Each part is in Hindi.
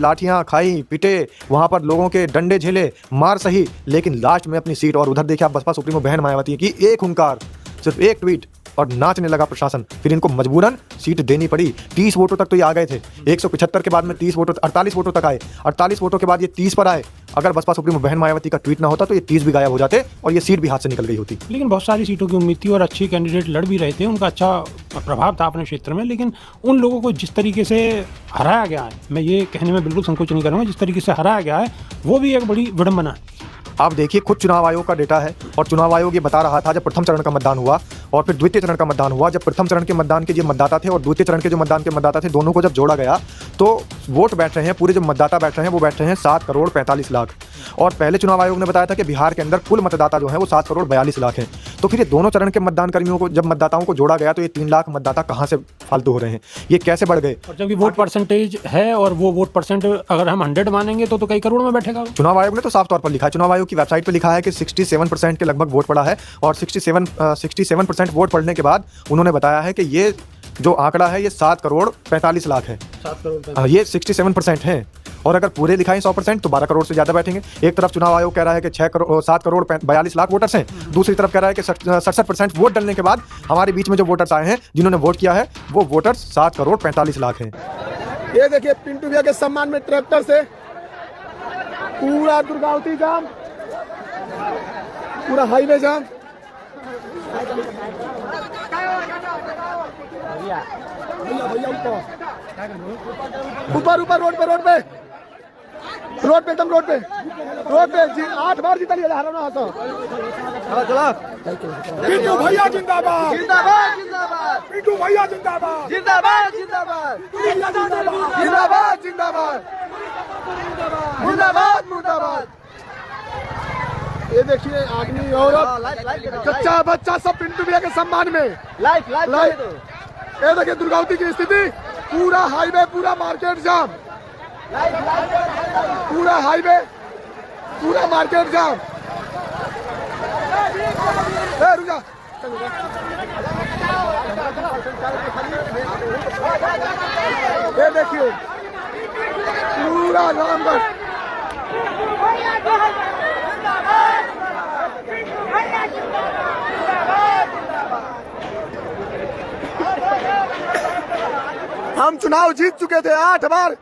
लाठियां खाई, पिटे, वहां पर लोगों के डंडे झेले, मार सही, लेकिन लास्ट में अपनी सीट। और उधर देखिए आप बसपा सुप्रीमो बहन मायावती की एक हुंकार, सिर्फ एक ट्वीट और नाचने लगा प्रशासन। फिर इनको मजबूरन सीट देनी पड़ी। 30 वोटों तक तो ये आ गए थे। 175 के बाद में 30 वोटों 48 वोटों तक आए। 48 वोटों के बाद ये 30 पर आए। अगर बसपा सुप्रीमो बहन मायावती का ट्वीट ना होता तो ये 30 भी गायब हो जाते और ये सीट भी हाथ से निकल गई होती। लेकिन बहुत सारी सीटों की उम्मीद थी और अच्छे कैंडिडेट लड़ भी रहे थे, उनका अच्छा प्रभाव था अपने क्षेत्र में। लेकिन उन लोगों को जिस तरीके से हराया गया है, मैं ये कहने में बिल्कुल संकोच नहीं करूँगा, जिस तरीके से हराया गया है वो भी एक बड़ी विडंबना है। आप देखिए, खुद चुनाव आयोग का डेटा है और चुनाव आयोग ये बता रहा था जब प्रथम चरण का मतदान हुआ और फिर द्वितीय चरण का मतदान हुआ, जब प्रथम चरण के मतदान के जो मतदाता थे और द्वितीय चरण के जो मतदान के मतदाता थे, दोनों को जब जोड़ा गया तो वोट बैठ रहे हैं, पूरे जो मतदाता बैठ रहे हैं वो बैठ रहे हैं 7 करोड़ 45 लाख। और पहले चुनाव आयोग ने बताया था कि बिहार के अंदर कुल मतदाता जो है वो 7 करोड़ 42 लाख हैं। तो फिर ये दोनों चरण के मतदान कर्मियों को जब मतदाताओं को जोड़ा गया तो ये 3 लाख मतदाता कहाँ से फालतू हो रहे हैं, ये कैसे बढ़ गए? और जबकि वोट परसेंटेज है और वो वोट परसेंट अगर हम 100 मानेंगे तो कई करोड़ में बैठेगा। चुनाव आयोग ने तो साफ तौर पर लिखा है, चुनाव आयोग की वेबसाइट पर लिखा है कि 67% के लगभग वोट पड़ा है और 67% वोट पड़ने के बाद उन्होंने बताया है कि ये जो आंकड़ा है ये 7 करोड़ 45 लाख है। 7 करोड़ ये 67% है और अगर पूरे लिखाएं 100% तो 12 करोड़ से ज़्यादा बैठेंगे। एक तरफ चुनाव आयोग कह रहा है कि 7 करोड़ 42 लाख वोटर्स हैं, दूसरी तरफ कह रहा है कि 67% वोट डलने के बाद हमारे बीच में जो वोटर्स आए हैं जिन्होंने वोट किया है वो वोटर्स 7 करोड़ 45 लाख हैं। ये देखिए पिंटू भैया के सम्मान में ट्रैक्टर से पूरा दुर्गावती जाम, पूरा हाईवे जाम। ऊपर ऊपर रोड पे एकदम रोड पे जी 8 बार जीता लिया हरा ना तो चला। पिंटू भैया जिंदाबाद जिंदाबाद जिंदाबाद, पिंटू भैया जिंदाबाद जिंदाबाद जिंदाबाद जिंदाबाद जिंदाबाद मुर्दाबाद मुर्दाबाद। ये देखिए आदमी औरत बच्चा बच्चा सब पिंटू भैया के सम्मान में लाइव। ये देखिए दुर्गावती की स्थिति, पूरा हाईवे, पूरा मार्केट जाम, पूरा हाईवे, पूरा मार्केट जाम। रुक जा। ये देखिए पूरा रामगढ़ हम चुनाव जीत चुके थे 8 बार,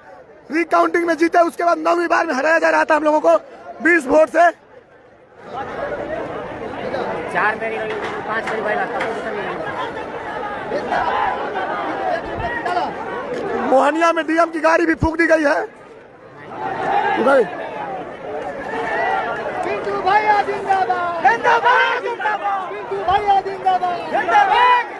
रिकाउंटिंग में जीते, उसके बाद 9वीं बार में हराया जा रहा था हम लोगों को 20 वोट से। 4 मेरी 5 मेरी भाई मोहनिया में डीएम की गाड़ी भी फूंक दी गई है। पिंटू भैया जिंदाबाद जिंदाबाद जिंदाबाद, पिंटू भैया जिंदाबाद जिंदाबाद।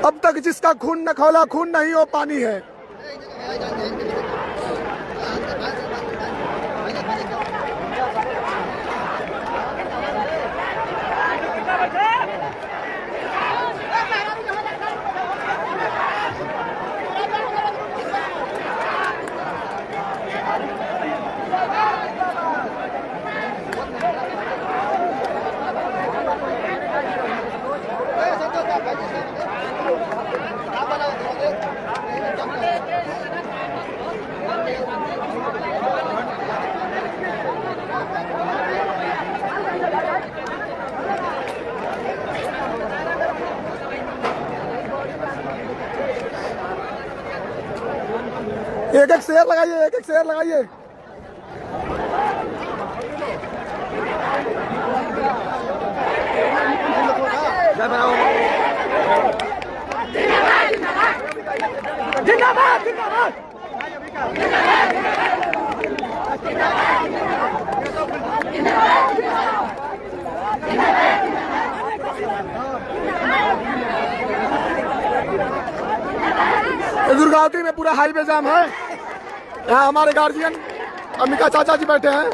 अब तक जिसका खून न खौला, खून नहीं वो पानी है। एक एक शेयर लगाइए, एक एक शेयर लगाइए। जिंदाबाद जिंदाबाद जिंदाबाद। पूरा हाईवे जाम है। यहाँ हमारे गार्जियन अम्बिका चाचा जी बैठे हैं।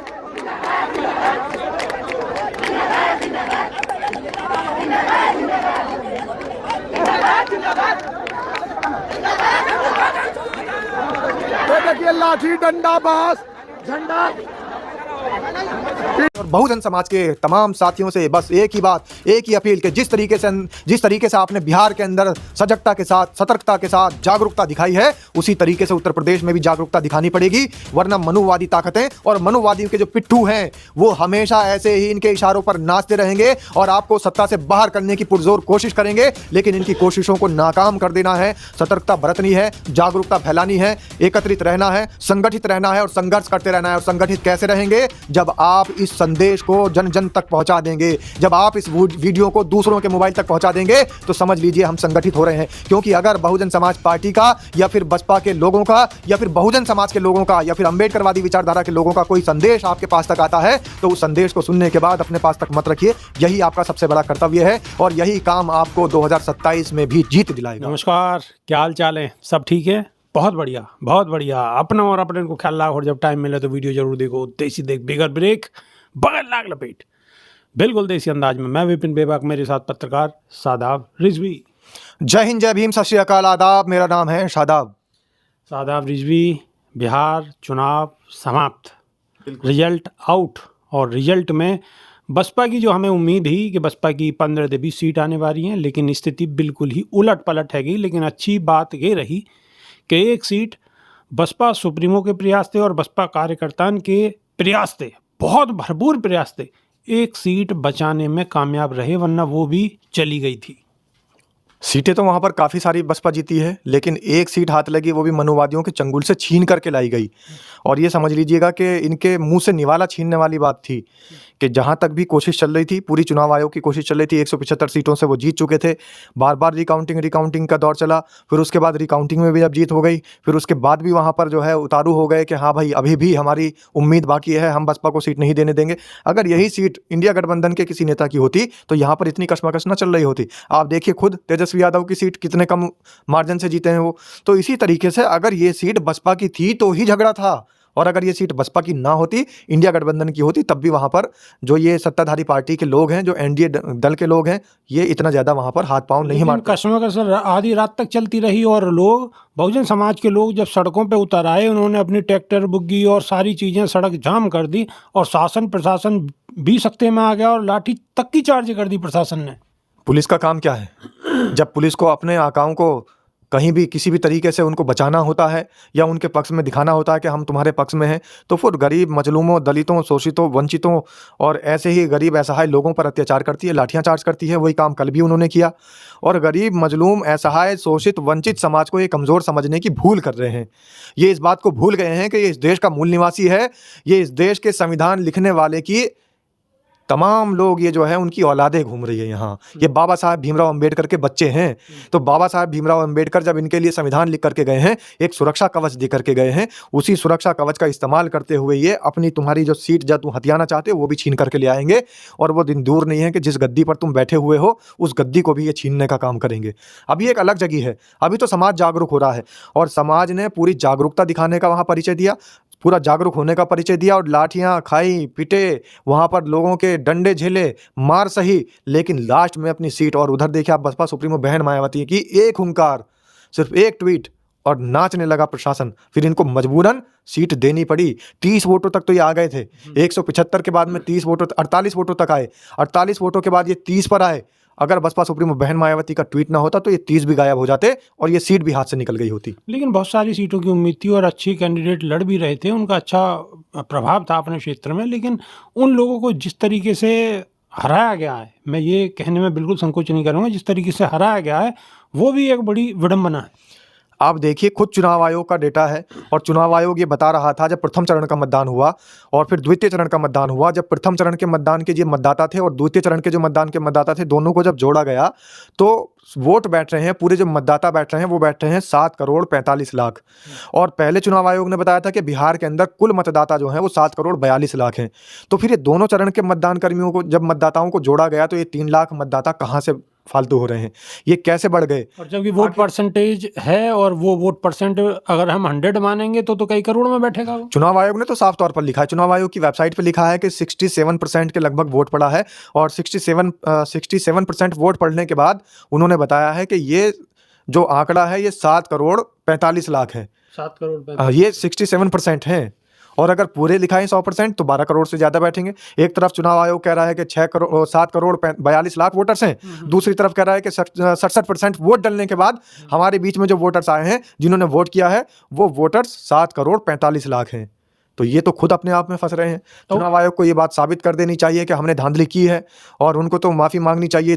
तो देखिए लाठी डंडा बांस झंडा। और बहुजन समाज के तमाम साथियों से बस एक ही बात, एक ही अपील कि जिस तरीके से आपने बिहार के अंदर सजगता के साथ, सतर्कता के साथ जागरूकता दिखाई है, उसी तरीके से उत्तर प्रदेश में भी जागरूकता दिखानी पड़ेगी। वरना मनुवादी ताकतें और मनुवादियों के जो पिट्ठू हैं वो हमेशा ऐसे ही इनके इशारों पर नाचते रहेंगे और आपको सत्ता से बाहर करने की पुरजोर कोशिश करेंगे। लेकिन इनकी कोशिशों को नाकाम कर देना है, सतर्कता बरतनी है, जागरूकता फैलानी है, एकत्रित रहना है, संगठित रहना है और संघर्ष करते रहना है। और संगठित कैसे रहेंगे? जब आप इस संदेश को जन जन तक पहुंचा देंगे, जब आप इस वीडियो को दूसरों के मोबाइल तक पहुंचा देंगे, तो समझ लीजिए हम संगठित हो रहे हैं। क्योंकि अगर बहुजन समाज पार्टी का या फिर बसपा के लोगों का या फिर बहुजन समाज के लोगों का या फिर अंबेडकरवादी विचारधारा के लोगों का कोई संदेश आपके पास तक आता है, तो उस संदेश को सुनने के बाद अपने पास तक मत रखिए। यही आपका सबसे बड़ा कर्तव्य है और यही काम आपको 2027 में भी जीत दिलाएगा। नमस्कार, क्या हाल चाल है? सब ठीक है? बहुत बढ़िया, बहुत बढ़िया। अपना और अपने को ख्याल रखो और जब टाइम मिले तो वीडियो जरूर देखो। देसी देख बिगर ब्रेक बगल लाग लपेट, बिल्कुल देसी अंदाज में। मैं विपिन बेबाक, मेरे साथ पत्रकार शादाब रिजवी। जय हिंद, जय भीम, सत श्री अकाल, आदाब। मेरा नाम है शादाब। शादाब रिजवी। बिहार चुनाव समाप्त, रिजल्ट आउट। और रिजल्ट में बसपा की जो हमें उम्मीद थी कि बसपा की 15 से 20 सीट आने वाली हैं, लेकिन स्थिति बिल्कुल ही उलट पलट है गई। लेकिन अच्छी बात ये रही कि एक सीट बसपा सुप्रीमो के प्रयास थे और बसपा कार्यकर्ताओं के प्रयास थे, बहुत भरपूर प्रयास थे, एक सीट बचाने में कामयाब रहे, वरना वो भी चली गई थी। सीटें तो वहाँ पर काफ़ी सारी बसपा जीती है, लेकिन एक सीट हाथ लगी, वो भी मनुवादियों के चंगुल से छीन करके लाई गई। और ये समझ लीजिएगा कि इनके मुंह से निवाला छीनने वाली बात थी कि जहाँ तक भी कोशिश चल रही थी, पूरी चुनाव आयोग की कोशिश चल रही थी, 175 सीटों से वो जीत चुके थे। बार बार रिकाउंटिंग का दौर चला, फिर उसके बाद रिकाउंटिंग में भी जब जीत हो गई, फिर उसके बाद भी वहाँ पर जो है उतारू हो गए कि हाँ भाई अभी भी हमारी उम्मीद बाकी है, हम बसपा को सीट नहीं देने देंगे। अगर यही सीट इंडिया गठबंधन के किसी नेता की होती तो यहाँ पर इतनी कशमकश न चल रही होती। आप देखिए खुद तेजस्वी यादव की सीट कितने कम मार्जिन से जीते हैं वो। तो इसी तरीके से अगर ये सीट बसपा की थी तो ही झगड़ा था, और अगर ये सीट बसपा की ना होती, इंडिया गठबंधन की होती, तब भी वहाँ पर जो ये सत्ताधारी पार्टी के लोग हैं, जो एनडीए दल के लोग हैं, ये इतना ज़्यादा वहाँ पर हाथ पांव नहीं मारते। कशमकश आधी रात तक चलती रही और लोग, बहुजन समाज के लोग जब सड़कों पे उतर आए, उन्होंने अपनी ट्रैक्टर बुग्गी और सारी चीज़ें सड़क जाम कर दी और शासन प्रशासन भी सख्ते में आ गया और लाठी तक की चार्ज कर दी प्रशासन ने। पुलिस का काम क्या है? जब पुलिस को अपने आकाओं को कहीं भी किसी भी तरीके से उनको बचाना होता है या उनके पक्ष में दिखाना होता है कि हम तुम्हारे पक्ष में हैं, तो फिर गरीब, मजलूमों, दलितों, शोषितों, वंचितों और ऐसे ही गरीब असहाय लोगों पर अत्याचार करती है, लाठियां चार्ज करती है। वही काम कल भी उन्होंने किया। और गरीब, मजलूम, असहाय, शोषित, वंचित समाज को ये कमज़ोर समझने की भूल कर रहे हैं। ये इस बात को भूल गए हैं कि ये इस देश का मूल निवासी है, ये इस देश के संविधान लिखने वाले की तमाम लोग, ये जो है उनकी औलादें घूम रही है यहाँ। ये बाबा साहब भीमराव अंबेडकर के बच्चे हैं। तो बाबा साहब भीमराव अंबेडकर जब इनके लिए संविधान लिख करके गए हैं, एक सुरक्षा कवच दे करके गए हैं, उसी सुरक्षा कवच का इस्तेमाल करते हुए ये अपनी तुम्हारी जो सीट जब तुम हथियाना चाहते हो वो भी छीन करके ले आएंगे। और वो दिन दूर नहीं है कि जिस गद्दी पर तुम बैठे हुए हो उस गद्दी को भी ये छीनने का काम करेंगे। अभी एक अलग जगह है, अभी तो समाज जागरूक हो रहा है और समाज ने पूरी जागरूकता दिखाने का वहाँ परिचय दिया, पूरा जागरूक होने का परिचय दिया और लाठियां खाई, पिटे, वहाँ पर लोगों के डंडे झेले, मार सही, लेकिन लास्ट में अपनी सीट। और उधर देखिए आप बसपा सुप्रीमो बहन मायावती की एक हुंकार, सिर्फ एक ट्वीट और नाचने लगा प्रशासन। फिर इनको मजबूरन सीट देनी पड़ी। 30 वोटों तक तो ये आ गए थे, 175 के बाद में 30 वोटों 48 वोटों तक आए, 48 वोटों के बाद ये 30 पर आए। अगर बसपा सुप्रीमो बहन मायावती का ट्वीट ना होता तो ये 30 भी गायब हो जाते और ये सीट भी हाथ से निकल गई होती। लेकिन बहुत सारी सीटों की उम्मीद थी और अच्छे कैंडिडेट लड़ भी रहे थे, उनका अच्छा प्रभाव था अपने क्षेत्र में, लेकिन उन लोगों को जिस तरीके से हराया गया है, मैं ये कहने में बिल्कुल संकोच नहीं करूँगा, जिस तरीके से हराया गया है वो भी एक बड़ी विडंबना है। आप देखिए खुद चुनाव आयोग का डेटा है और चुनाव आयोग ये बता रहा था, जब प्रथम चरण का मतदान हुआ और फिर द्वितीय चरण का मतदान हुआ, जब प्रथम चरण के मतदान के जो मतदाता थे और द्वितीय चरण के जो मतदान के मतदाता थे, दोनों को जब जोड़ा गया तो वोट बैठ रहे हैं, पूरे जो मतदाता बैठ रहे हैं वो बैठ रहे हैं 7,45,00,000। और पहले चुनाव आयोग ने बताया था कि बिहार के अंदर कुल मतदाता जो हैं वो 7,42,00,000 हैं। तो फिर ये दोनों चरण के मतदान कर्मियों को जब मतदाताओं को जोड़ा गया तो ये 3 लाख मतदाता कहाँ से फालतू हो रहे हैं, ये कैसे बढ़ गए। और जबकि वोट परसेंटेज है और वो वोट परसेंट अगर हम 100 मानेंगे तो कई करोड़ में बैठेगा वो। चुनाव आयोग ने तो साफ तौर पर लिखा है, चुनाव आयोग की वेबसाइट पर लिखा है कि 67% के लगभग वोट पड़ा है, और 67% वोट पड़ने के बाद उन्होंने बताया है कि ये जो आंकड़ा है ये 7 करोड़ 45 लाख है। 7 करोड़ ये 67% है, और अगर पूरे लिखाएं 100% तो 12 करोड़ से ज़्यादा बैठेंगे। एक तरफ चुनाव आयोग कह रहा है कि 7 करोड़ 42 लाख वोटर्स हैं, दूसरी तरफ कह रहा है कि 67% वोट डलने के बाद हमारे बीच में जो वोटर्स आए हैं, जिन्होंने वोट किया है, वो वोटर्स 7 करोड़ 45 लाख हैं। तो ये तो खुद अपने आप में फंस रहे हैं। चुनाव आयोग को ये बात साबित कर देनी चाहिए कि हमने धांधली की है, और उनको तो माफ़ी मांगनी चाहिए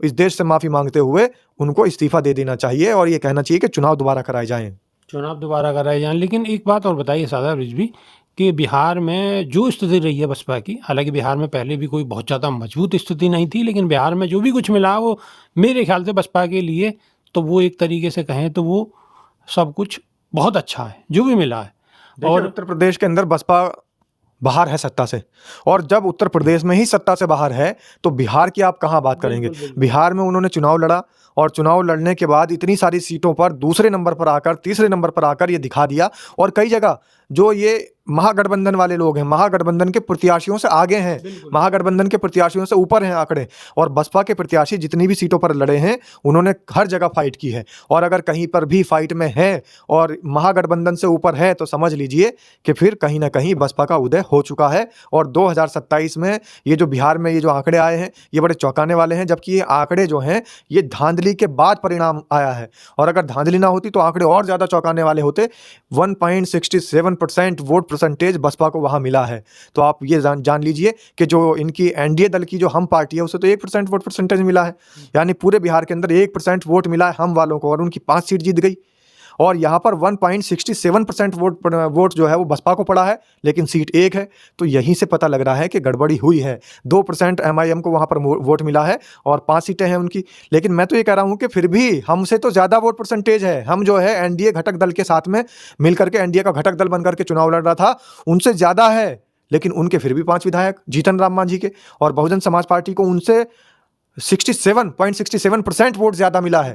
इस देश से माफ़ी मांगते हुए उनको इस्तीफा दे देना चाहिए, और ये कहना चाहिए कि चुनाव दोबारा कराए जाएँ। चुनाव दोबारा कराए जाएं। लेकिन एक बात और बताइए सादा रिजवी कि बिहार में जो स्थिति रही है बसपा की, हालांकि बिहार में पहले भी कोई बहुत ज़्यादा मजबूत स्थिति नहीं थी, लेकिन बिहार में जो भी कुछ मिला वो मेरे ख्याल से बसपा के लिए तो वो एक तरीके से कहें तो वो सब कुछ बहुत अच्छा है जो भी मिला है। और उत्तर प्रदेश के अंदर बसपा बाहर है सत्ता से, और जब उत्तर प्रदेश में ही सत्ता से बाहर है तो बिहार की आप कहाँ बात करेंगे। बिहार में उन्होंने चुनाव लड़ा, और चुनाव लड़ने के बाद इतनी सारी सीटों पर दूसरे नंबर पर आकर, तीसरे नंबर पर आकर ये दिखा दिया, और कई जगह जो ये महागठबंधन वाले लोग हैं, महागठबंधन के प्रत्याशियों से आगे हैं, महागठबंधन के प्रत्याशियों से ऊपर हैं आंकड़े, और बसपा के प्रत्याशी जितनी भी सीटों पर लड़े हैं उन्होंने हर जगह फाइट की है। और अगर कहीं पर भी फाइट में है और महागठबंधन से ऊपर है तो समझ लीजिए कि फिर कहीं ना कहीं बसपा का उदय हो चुका है। और 2027 में ये जो बिहार में ये जो आंकड़े आए हैं ये बड़े चौंकाने वाले हैं, जबकि ये आंकड़े जो हैं ये धांधली के बाद परिणाम आया है, और अगर धांधली ना होती तो आंकड़े और ज़्यादा चौंकाने वाले होते। 1.67% वोट परसेंटेज बसपा को वहाँ मिला है। तो आप ये जान लीजिए कि जो इनकी एनडीए दल की जो हम पार्टी है उसे तो 1% वोट परसेंटेज मिला है, यानी पूरे बिहार के अंदर 1% वोट मिला है हम वालों को, और उनकी 5 सीट जीत गई। और यहाँ पर 1.67% वोट जो है वो बसपा को पड़ा है, लेकिन सीट 1 है। तो यहीं से पता लग रहा है कि गड़बड़ी हुई है। 2% एमआईएम को वहाँ पर वोट मिला है और 5 सीटें हैं उनकी। लेकिन मैं तो ये कह रहा हूँ कि फिर भी हमसे तो ज़्यादा वोट परसेंटेज है। हम जो है एनडीए घटक दल के साथ में मिलकर के, एनडीए का घटक दल बनकर के चुनाव लड़ रहा था, उनसे ज़्यादा है। लेकिन उनके फिर भी 5 विधायक, जीतन राम मांझी के, और बहुजन समाज पार्टी को उनसे 67.67% वोट ज़्यादा मिला है।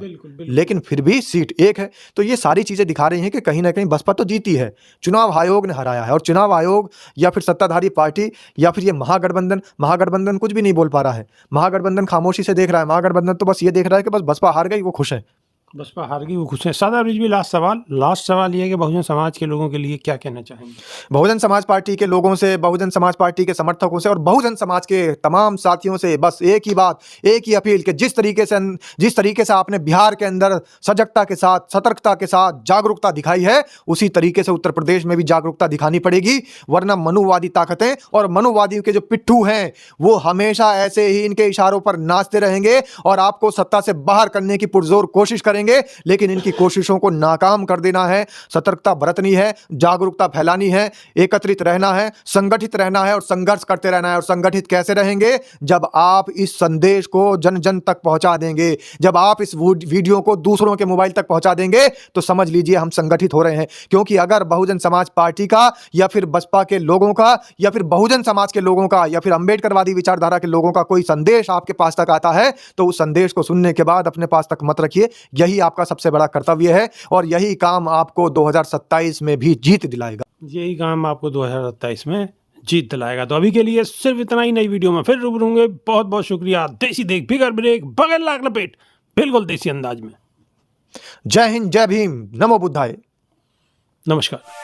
लेकिन फिर भी सीट 1 है। तो ये सारी चीज़ें दिखा रही हैं कि कहीं ना कहीं बसपा तो जीती है, चुनाव आयोग ने हराया है। और चुनाव आयोग या फिर सत्ताधारी पार्टी या फिर ये महागठबंधन कुछ भी नहीं बोल पा रहा है। महागठबंधन खामोशी से देख रहा है। महागठबंधन तो बस ये देख रहा है कि बस बसपा हार गई, वो खुश है। बसपा हार गई, वो खुश है। सादा रिजवी, लास्ट सवाल ये है कि बहुजन समाज के लोगों के लिए क्या कहना चाहेंगे? बहुजन समाज पार्टी के लोगों से, बहुजन समाज पार्टी के समर्थकों से और बहुजन समाज के तमाम साथियों से बस एक ही बात, एक ही अपील कि जिस तरीके से आपने बिहार के अंदर सजगता के साथ, सतर्कता के साथ जागरूकता दिखाई है, उसी तरीके से उत्तर प्रदेश में भी जागरूकता दिखानी पड़ेगी। वरना मनुवादी ताकतें और मनुवादियों के जो पिट्ठू हैं वो हमेशा ऐसे ही इनके इशारों पर नाचते रहेंगे और आपको सत्ता से बाहर करने की पुरजोर कोशिश करेंगे। लेकिन इनकी कोशिशों को नाकाम कर देना है। सतर्कता बरतनी है, जागरूकता फैलानी है, एकत्रित रहना है, संगठित रहना है और संघर्ष करते रहना है। और संगठित कैसे रहेंगे? जब आप इस संदेश को जन जन तक पहुंचा देंगे, जब आप इस वीडियो को दूसरों के मोबाइल तक पहुंचा देंगे, तो समझ लीजिए हम संगठित हो रहे हैं। क्योंकि अगर बहुजन समाज पार्टी का या फिर बसपा के लोगों का या फिर बहुजन समाज के लोगों का या फिर अंबेडकरवादी विचारधारा के लोगों का कोई संदेश आपके पास तक आता है, तो उस संदेश को सुनने के बाद अपने पास तक मत रखिए। यही आपका सबसे बड़ा कर्तव्य है और यही काम आपको 2027 में भी जीत दिलाएगा। यही काम आपको 2027 में जीत दिलाएगा। तो अभी के लिए सिर्फ इतना ही। नई वीडियो में फिर रूबरू होंगे। बहुत बहुत शुक्रिया। देसी देख, बिगर ब्रेक, बगैर लाग लपेट, बिल्कुल देसी अंदाज में। जय हिंद, जय भीम, नमो बुद्धाय। नमस्कार।